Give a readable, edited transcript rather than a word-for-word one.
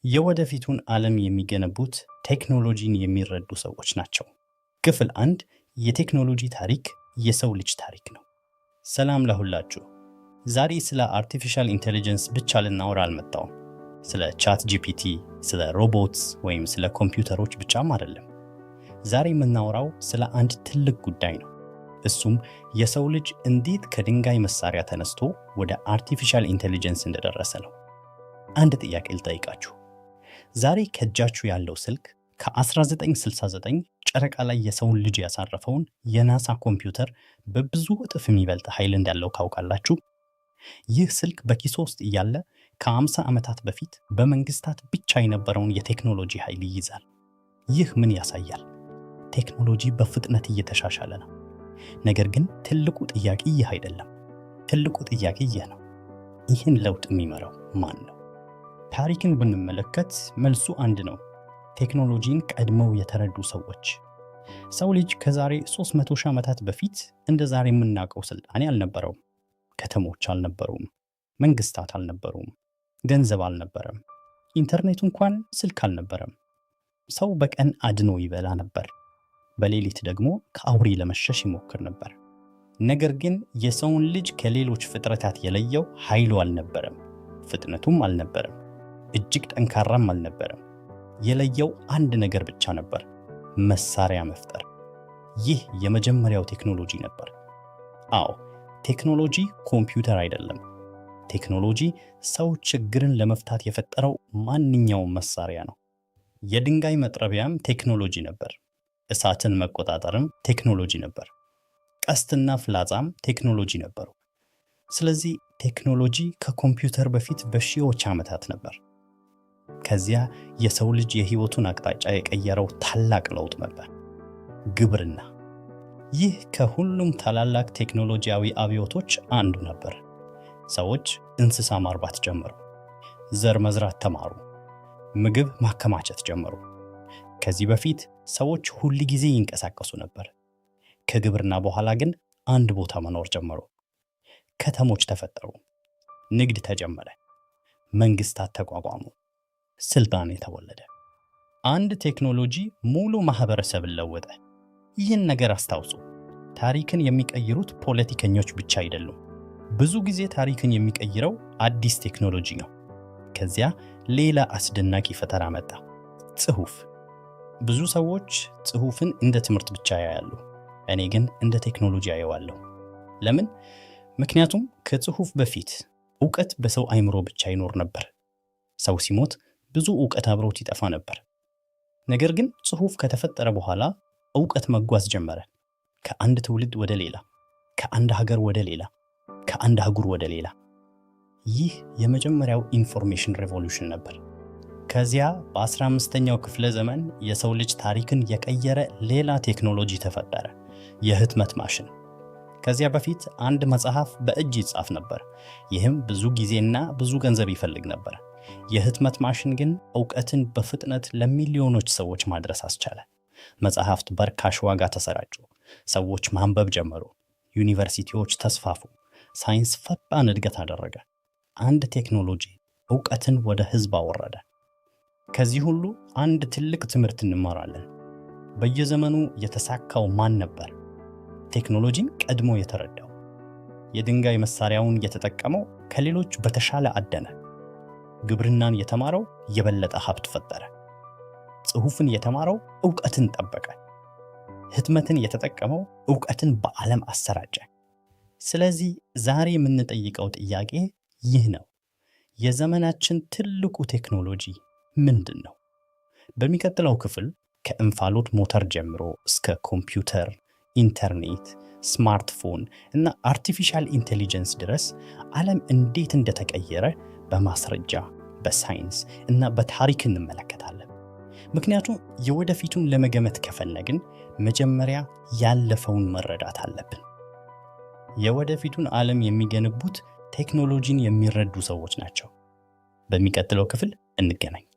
የወደፊቱን ዓለም የሚገነቡት ቴክኖሎጂን የሚረዱ ሰዎች ናቸው። ክፍል 1 የቴክኖሎጂ ታሪክ የሰው ልጅ ታሪክ ነው። ሰላም ለሁላችሁ። ዛሬ ስለ አርቲፊሻል ኢንተለጀንስ ብቻ ልናወራ አልመጣሁም። ስለ ቻት ጂፒቲ፣ ስለ ሮቦትስ ወይም ስለ ኮምፒውተሮች ብቻም አይደለም። ዛሬ የምናወራው ስለ አንድ ትልቅ ጉዳይ ነው። እሱም የሰው ልጅ እንዴት ከድንጋይ መሳሪያ ተነስቶ ወደ አርቲፊሻል ኢንተለጀንስ እንደደረሰ ነው። አንድ ጥያቄ ልጠይቃችሁ። ዛሬ ከእጃችሁ ያለው ስልክ ከ1969 ጨረቃ ላይ የሰውን ልጅ ያሳረፈውን የናሳ ኮምፒውተር በብዙ እጥፍ የሚበልጥ ኃይል እንዳለው ካውቃላችሁ? ይህ ስልክ በኪሶ ውስጥ እያለ ከ50 ዓመታት በፊት በመንግስታት ብቻ የነበረውን የቴክኖሎጂ ኃይል ይይዛል። ይህ ምን ያሳያል? ቴክኖሎጂ በፍጥነት እየተሻሻለ ነው። ነገር ግን ትልቁ ጥያቄ ይህ አይደለም። ትልቁ ጥያቄ ይህ ነው። ይህን ለውጥ የሚመራው ማን ነው? ታሪክን ብንመለከት መልሱ አንድ ነው። ቴክኖሎጂን ቀድመው የተረዱ ሰዎች። ሰው ልጅ ከዛሬ 300 ሺህ ዓመታት በፊት እንደ ዛሬ የምናውቀው ስልጣኔ አልነበረውም። ከተሞች አልነበሩም። መንግስታት አልነበሩም። ገንዘብ አልነበረም። ኢንተርኔት እንኳን ስልክ አልነበረም። ሰው በቀን አድኖ ይበላ ነበር። በሌሊት ደግሞ ከአውሬ ለመሸሽ ይሞክር ነበር። ነገር ግን የሰውን ልጅ ከሌሎች ፍጥረታት የለየው ኃይሉ አልነበረም፣ ፍጥነቱም አልነበረም፣ እጅግ ጠንካራም አልነበረም። የለየው አንድ ነገር ብቻ ነበር፣ መሳሪያ መፍጠር። ይህ የመጀመሪያው ቴክኖሎጂ ነበር። አዎ፣ ቴክኖሎጂ ኮምፒውተር አይደለም። ቴክኖሎጂ ሰው ችግርን ለመፍታት የፈጠረው ማንኛውም መሳሪያ ነው። የድንጋይ መጥረቢያም ቴክኖሎጂ ነበር። እሳትን መቆጣጠርም ቴክኖሎጂ ነበር። ቀስትና ፍላጻም ቴክኖሎጂ ነበሩ። ስለዚህ ቴክኖሎጂ ከኮምፒውተር በፊት በሺዎች ዓመታት ነበር። ከዚያ የሰው ልጅ የህይወቱን አቅጣጫ የቀየረው ታላቅ ለውጥ ነበር፣ ግብርና። ይህ ከሁሉም ታላላቅ ቴክኖሎጂያዊ አብዮቶች አንዱ ነበር። ሰዎች እንስሳ ማርባት ጀመሩ፣ ዘር መዝራት ተማሩ፣ ምግብ ማከማቸት ጀመሩ። ከዚህ በፊት ሰዎች ሁል ጊዜ ይንቀሳቀሱ ነበር። ከግብርና በኋላ ግን አንድ ቦታ መኖር ጀመሩ። ከተሞች ተፈጠሩ፣ ንግድ ተጀመረ፣ መንግስታት ተቋቋሙ፣ ስልጣኔ ተወለደ። አንድ ቴክኖሎጂ ሙሉ ማህበረሰብን ለወጠ። ይህን ነገር አስታውሱ። ታሪክን የሚቀይሩት ፖለቲከኞች ብቻ አይደሉም። ብዙ ጊዜ ታሪክን የሚቀይረው አዲስ ቴክኖሎጂ ነው። ከዚያ ሌላ አስደናቂ ፈጠራ መጣ፣ ጽሑፍ። ብዙ ሰዎች ጽሑፍን እንደ ትምህርት ብቻ ያያሉ። እኔ ግን እንደ ቴክኖሎጂ አየዋለሁ። ለምን? ምክንያቱም ከጽሑፍ በፊት ዕውቀት በሰው አይምሮ ብቻ ይኖር ነበር። ሰው ሲሞት ብዙ ዕውቀት አብሮት ይጠፋ ነበር። ነገር ግን ጽሑፍ ከተፈጠረ በኋላ ዕውቀት መጓዝ ጀመረ። ከአንድ ትውልድ ወደ ሌላ፣ ከአንድ ሀገር ወደ ሌላ፣ ከአንድ አህጉር ወደ ሌላ። ይህ የመጀመሪያው ኢንፎርሜሽን ሬቮሉሽን ነበር። ከዚያ በ15ኛው ክፍለ ዘመን የሰው ልጅ ታሪክን የቀየረ ሌላ ቴክኖሎጂ ተፈጠረ፣ የህትመት ማሽን። ከዚያ በፊት አንድ መጽሐፍ በእጅ ይጻፍ ነበር። ይህም ብዙ ጊዜና ብዙ ገንዘብ ይፈልግ ነበር። የህትመት ማሽን ግን ዕውቀትን በፍጥነት ለሚሊዮኖች ሰዎች ማድረስ አስቻለ። መጽሐፍት በርካሽ ዋጋ ተሰራጩ። ሰዎች ማንበብ ጀመሩ። ዩኒቨርሲቲዎች ተስፋፉ። ሳይንስ ፈጣን እድገት አደረገ። አንድ ቴክኖሎጂ ዕውቀትን ወደ ህዝብ አወረደ። ከዚህ ሁሉ አንድ ትልቅ ትምህርት እንማራለን። በየዘመኑ የተሳካው ማን ነበር? ቴክኖሎጂን ቀድሞ የተረዳው። የድንጋይ መሳሪያውን የተጠቀመው ከሌሎች በተሻለ አደነ። ግብርናን የተማረው የበለጠ ሀብት ፈጠረ። ጽሑፍን የተማረው ዕውቀትን ጠበቀ። ህትመትን የተጠቀመው ዕውቀትን በዓለም አሰራጨ። ስለዚህ ዛሬ የምንጠይቀው ጥያቄ ይህ ነው። የዘመናችን ትልቁ ቴክኖሎጂ ምንድን ነው? በሚቀጥለው ክፍል ከእንፋሎት ሞተር ጀምሮ እስከ ኮምፒውተር፣ ኢንተርኔት፣ ስማርትፎን እና አርቲፊሻል ኢንቴሊጀንስ ድረስ ዓለም እንዴት እንደተቀየረ በማስረጃ፣ በሳይንስ እና በታሪክ እንመለከታለን። ምክንያቱም የወደፊቱን ለመገመት ከፈለግን መጀመሪያ ያለፈውን መረዳት አለብን። የወደፊቱን ዓለም የሚገነቡት ቴክኖሎጂን የሚረዱ ሰዎች ናቸው። በሚቀጥለው ክፍል እንገናኝ።